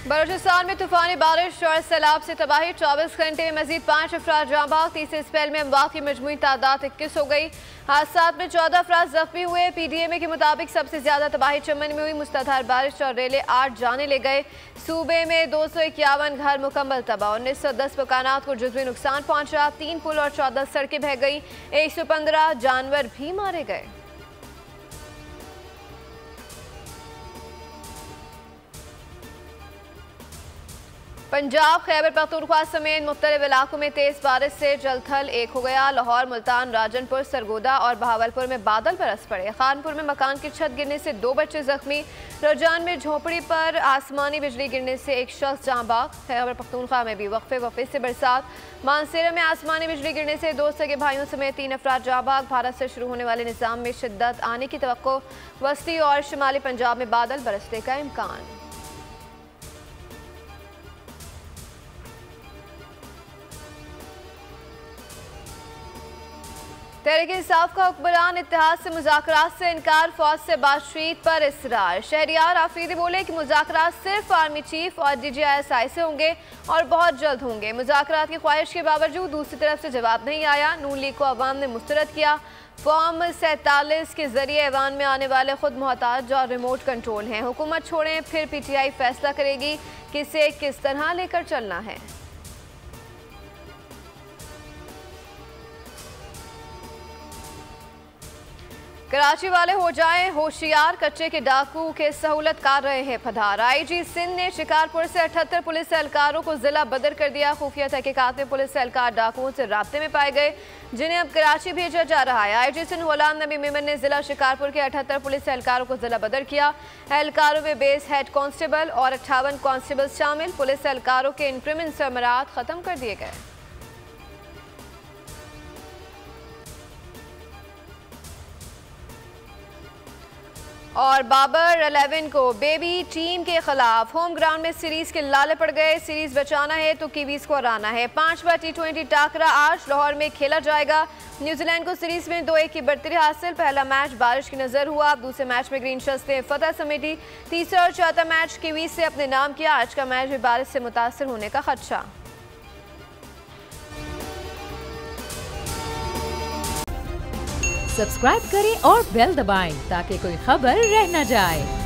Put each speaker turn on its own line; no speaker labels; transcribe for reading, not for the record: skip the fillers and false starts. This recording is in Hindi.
बलूचिस्तान में तूफानी बारिश और सैलाब से तबाही। 24 घंटे में मजीद 5 अफराद जाँ बहक। तीसरे स्पेल में अमवात की मजमूई तादाद 21 हो गई। हादसा में 14 अफराद जख्मी हुए। PDMA के मुताबिक सबसे ज्यादा तबाही चमन में हुई। मुसलाधार बारिश और रेले 8 जाने ले गए। सूबे में 251 घर मुकम्मल तबाह। 1910 मकानात को जुज़वी नुकसान पहुंचा। 3 पुल और 14 सड़कें बह गई। 115 जानवर भी मारे गए। पंजाब खैबर पख्तूनख्वा समेत मुख्तलिफ इलाकों में तेज बारिश से जलथल एक हो गया। लाहौर, मुल्तान, राजनपुर, सरगोदा और बहावलपुर में बादल बरस पड़े। खानपुर में मकान की छत गिरने से 2 बच्चे जख्मी। रजान में झोपड़ी पर आसमानी बिजली गिरने से एक शख्स जाँ बहक। खैबर पख्तूनख्वा में भी वक्फे से बरसात। मानसेरा में आसमानी बिजली गिरने से 2 सगे भाइयों समेत 3 अफराद जाँ बहक। भारत से शुरू होने वाले निज़ाम में शिद्दत आने की तवक्को। वस्ती और शुमाली पंजाब में बादल बरसने का इम्कान। तहरीक-ए-इंसाफ का हुक्मरान इत्तेहाद से मुज़ाकरात से इनकार। फौज से बातचीत पर इसरार। शहरियार आफरीदी बोले कि मुज़ाकरात सिर्फ आर्मी चीफ और DGISI से होंगे और बहुत जल्द होंगे। मुज़ाकरात की ख्वाहिश के बावजूद दूसरी तरफ से जवाब नहीं आया। नून लीग को अवाम ने मुस्तरद किया। फॉर्म 47 के जरिए ऐवान में आने वाले खुद मोहताज और रिमोट कंट्रोल हैं। हुकूमत छोड़ें फिर PTI फैसला करेगी किसे किस तरह लेकर चलना है। कराची वाले हो जाएं होशियार। कच्चे के डाकू के सहूलत कर रहे हैं पधार। IG सिंध ने शिकारपुर से 78 पुलिस एहलकारों को जिला बदर कर दिया। खुफिया तहकीकात में पुलिस एहलकार डाकुओं से राब्ते में पाए गए, जिन्हें अब कराची भेजा जा रहा है। IG सिंध गुलाम नबी मेमन ने जिला शिकारपुर के 78 पुलिस एहलकारों को जिला बदर किया। एहलकारों में बेस हेड कांस्टेबल और 58 कांस्टेबल शामिल। पुलिस एहलकारों के इंक्रीमेंट समरात खत्म कर दिए गए। और बाबर 11 को बेबी टीम के खिलाफ होम ग्राउंड में सीरीज के लाले पड़ गए। सीरीज बचाना है तो कीवीज को हराना है। 5वां T20 टाकरा आज लाहौर में खेला जाएगा। न्यूजीलैंड को सीरीज में 2-1 की बढ़तरी हासिल। पहला मैच बारिश की नजर हुआ। अब दूसरे मैच में ग्रीन शर्ट्स ने फतह समेटी। तीसरा और चौथा मैच कीवीज से अपने नाम किया। आज का मैच भी बारिश से मुतासर होने का खदशा।
सब्सक्राइब करें और बेल दबाएं ताकि कोई खबर रह न जाए।